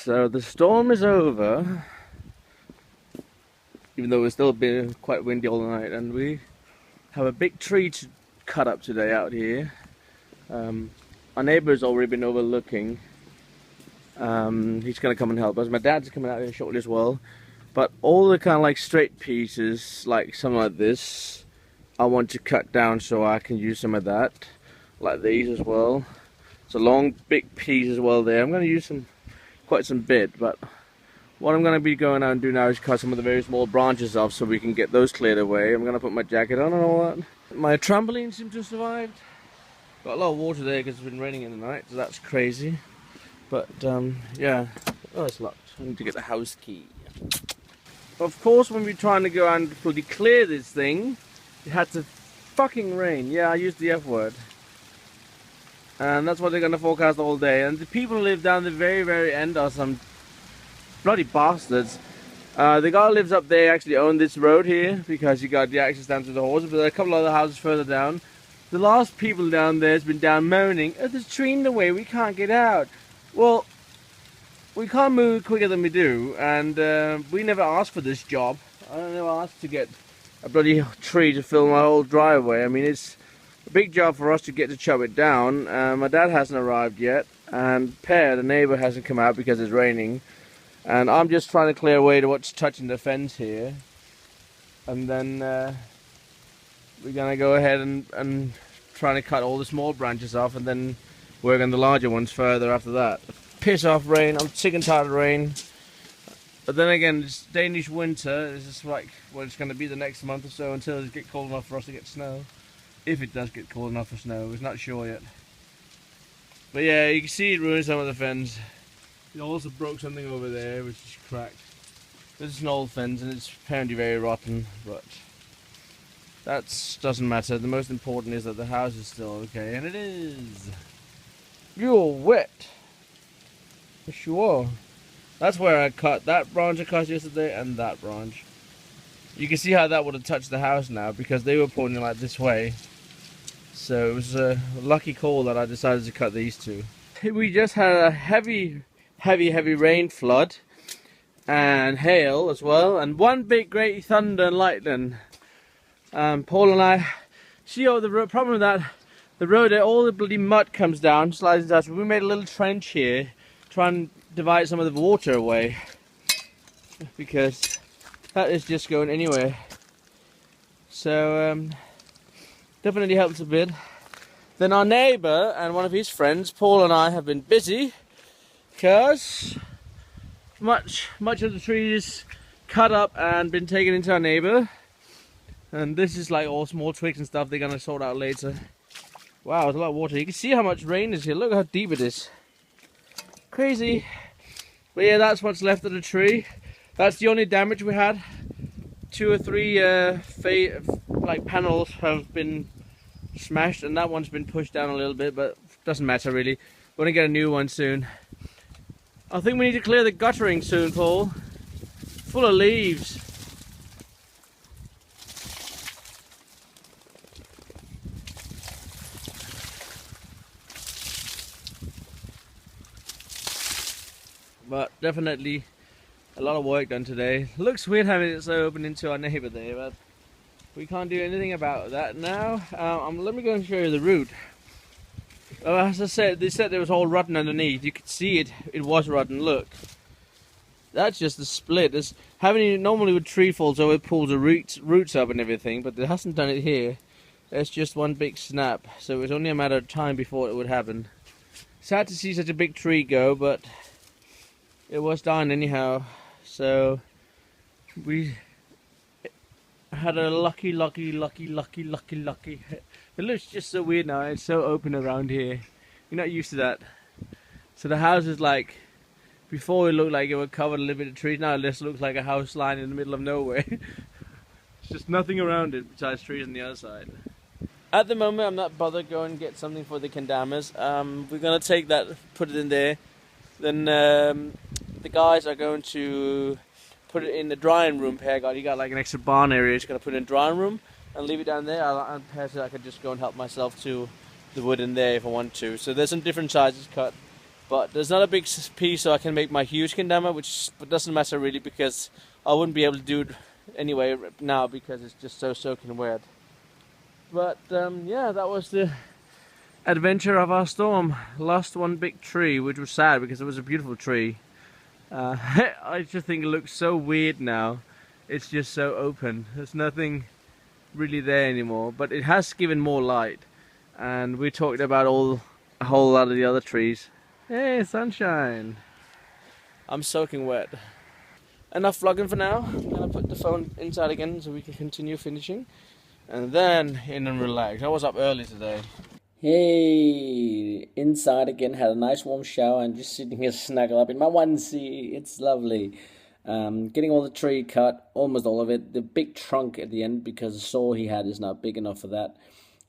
So the storm is over, even though it's still been quite windy all night, and we have a big tree to cut up today out here. Our neighbour's already been overlooking. He's going to come and help us. My dad's coming out here shortly as well. But all the kind of like straight pieces, like something like this, I want to cut down so I can use some of that. Like these as well. It's a long big piece as well there. I'm going to use quite some bit, but what I'm going to be going out and do now is cut some of the very small branches off so we can get those cleared away. I'm going to put my jacket on and all that. My trampoline seems to have survived. Got a lot of water there because it's been raining in the night, so that's crazy. But yeah, oh, it's locked. I need to get the house key. Of course, when we're trying to go out and fully clear this thing, it had to fucking rain. Yeah, I used the F word. And that's what they're going to forecast all day. And the people who live down the very, very end are some bloody bastards. The guy who lives up there actually owned this road here because he got the access down to the horses. But there are a couple other houses further down. The last people down there has been down moaning, oh, there's a tree in the way, we can't get out. Well, we can't move quicker than we do, and we never asked for this job. I never asked to get a bloody tree to fill my whole driveway. I mean, it's a big job for us to get to chop it down. My dad hasn't arrived yet, and Per, the neighbour, hasn't come out because it's raining. And I'm just trying to clear away to what's touching the fence here. And then we're going to go ahead and try to cut all the small branches off and then work on the larger ones further after that. Piss off rain, I'm sick and tired of rain. But then again, it's Danish winter. It's just like what it's going to be the next month or so until it gets cold enough for us to get snow. If it does get cold enough for snow, we're not sure yet. But yeah, you can see it ruined some of the fence. It also broke something over there which is cracked. This is an old fence and it's apparently very rotten, but that doesn't matter. The most important is that the house is still okay, and it is. You're wet. Yes, you are. That's where I cut that branch I cut yesterday and that branch. You can see how that would have touched the house now because they were pointing like this way. So it was a lucky call that I decided to cut these two. We just had a heavy rain flood and hail as well, and one big great thunder and lightning. Paul and I see the problem with that, the road, all the bloody mud comes down, slides down. So we made a little trench here, try and divide some of the water away, because that is just going anywhere. So definitely helps a bit. Then our neighbour and one of his friends, Paul and I, have been busy because much of the trees cut up and been taken into our neighbour. And this is like all small twigs and stuff they're going to sort out later. Wow, there's a lot of water. You can see how much rain is here. Look how deep it is. Crazy. But yeah, that's what's left of the tree. That's the only damage we had. 2 or 3 like panels have been smashed, and that one's been pushed down a little bit, but doesn't matter really. We're going to get a new one soon. I think we need to clear the guttering soon, Paul. Full of leaves. But definitely a lot of work done today. Looks weird having it so open into our neighbour there, but we can't do anything about that now. Let me go and show you the root. As I said, they said it was all rotten underneath. You could see it was rotten. Look, that's just the split. It's normally with tree falls over, it pulls the roots up and everything, but it hasn't done it here. It's just one big snap, so it was only a matter of time before it would happen. Sad to see such a big tree go, but it was dying anyhow. So we had a lucky. It looks just so weird now. It's so open around here. You're not used to that. So the house is like, before it looked like it was covered a little bit of trees. Now it just looks like a house lying in the middle of nowhere. It's just nothing around it besides trees on the other side. At the moment, I'm not bothered going and get something for the kendamas. We're gonna take that, put it in there. Then the guys are going to put it in the drying room. Per got like an extra barn area. He's gonna put it in the drying room and leave it down there. And Per said I could just go and help myself to the wood in there if I want to. So there's some different sizes cut. But there's not a big piece, so I can make my huge kendama, which doesn't matter really because I wouldn't be able to do it anyway now because it's just so soaking wet. But yeah, that was the adventure of our storm. Lost one big tree, which was sad because it was a beautiful tree. I just think it looks so weird now. It's just so open. There's nothing really there anymore, but it has given more light. And we talked about a whole lot of the other trees. Hey, sunshine! I'm soaking wet. Enough vlogging for now. I'm gonna put the phone inside again so we can continue finishing. And then in and relax. I was up early today. Hey, inside again, had a nice warm shower and just sitting here snuggled up in my onesie. It's lovely. Getting all the tree cut, almost all of it. The big trunk at the end because the saw he had is not big enough for that.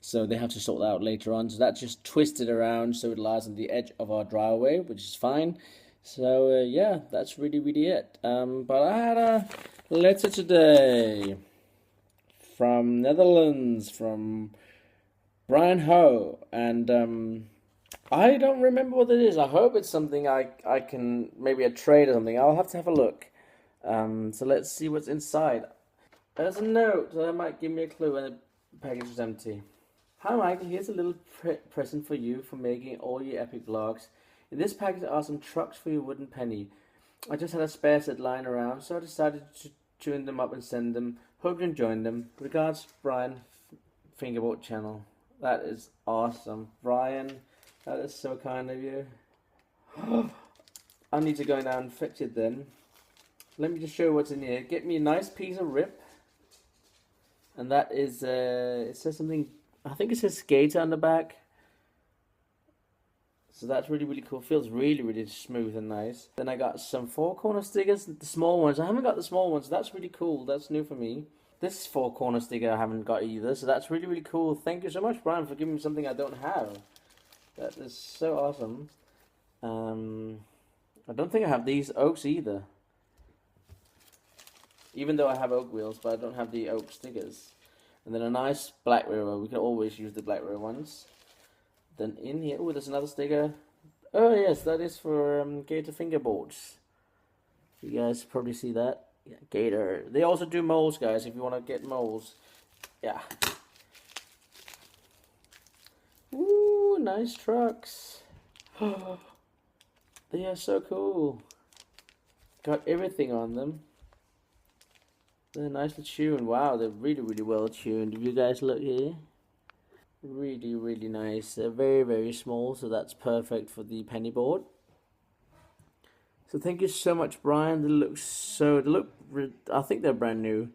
So they have to sort that out later on. So that just twisted around so it lies on the edge of our driveway, which is fine. So yeah, that's really it. But I had a letter today from Netherlands, from Brian Ho, and I don't remember what it is. I hope it's something I can, maybe a trade or something. I'll have to have a look. So let's see what's inside. There's a note, so that might give me a clue when the package is empty. Hi Michael, here's a little present for you for making all your epic vlogs. In this package are some trucks for your wooden penny. I just had a spare set lying around, so I decided to tune them up and send them. Hope you enjoyed them. Regards, Brian, Fingerboard Channel. That is awesome. Brian, that is so kind of you. I need to go down and fetch it then. Let me just show you what's in here. Get me a nice piece of rip. And that is, it says something, I think it says skater on the back. So that's really cool. Feels really smooth and nice. Then I got some 4-corner stickers, the small ones. I haven't got the small ones. That's really cool. That's new for me. This 4-corner sticker I haven't got either. So that's really cool. Thank you so much, Brian, for giving me something I don't have. That is so awesome. I don't think I have these oaks either. Even though I have oak wheels, but I don't have the oak stickers. And then a nice black river. We can always use the black river ones. Then in here, oh, there's another sticker. Oh yes, that is for Gator fingerboards. You guys probably see that. Yeah, Gator. They also do moles, guys, if you want to get moles. Yeah. Ooh, nice trucks. They are so cool. Got everything on them. They're nicely tuned. Wow, they're really well tuned. If you guys look here. Really nice. They're very small, so that's perfect for the penny board. So thank you so much, Brian. I think they're brand new.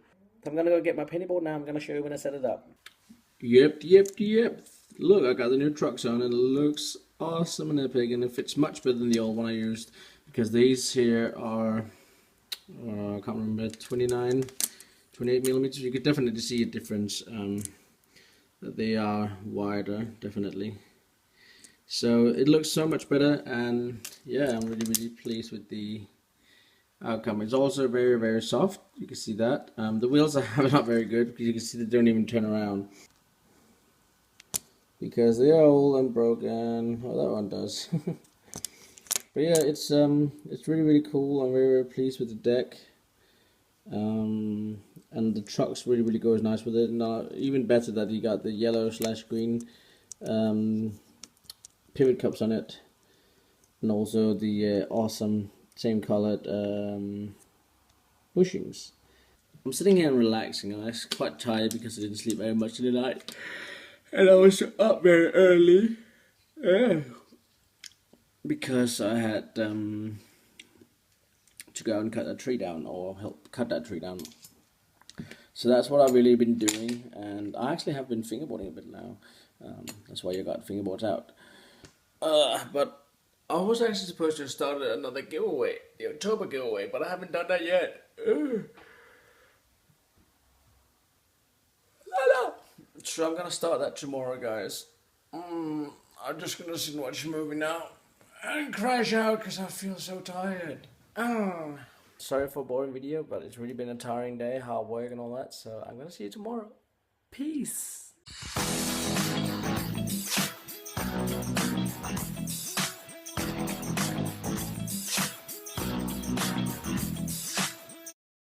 I'm gonna go get my penny board now. I'm gonna show you when I set it up. Yep. Look, I got the new trucks on and it looks awesome and epic, and it fits much better than the old one I used because these here are I can't remember, 28 millimeters. You could definitely see a difference. That they are wider, definitely. So it looks so much better, and yeah, I'm really pleased with the outcome. It's also very soft. You can see that. The wheels are not very good because you can see they don't even turn around because they are old and broken. Oh, that one does. But yeah, it's really cool. I'm very pleased with the deck. And the trucks really goes nice with it. And even better that you got the yellow/green pivot cups on it, and also the awesome same colored bushings. I'm sitting here and relaxing, and I'm quite tired because I didn't sleep very much in the night, and I was up very early because I had to go and cut that tree down, or help cut that tree down. So that's what I've really been doing, and I actually have been fingerboarding a bit now. That's why you got fingerboards out. But I was actually supposed to have started another giveaway, the October giveaway, but I haven't done that yet. So I'm gonna start that tomorrow, guys. I'm just gonna sit and watch a movie now and crash out because I feel so tired. Sorry for a boring video, but it's really been a tiring day, hard work and all that, so I'm gonna see you tomorrow. Peace!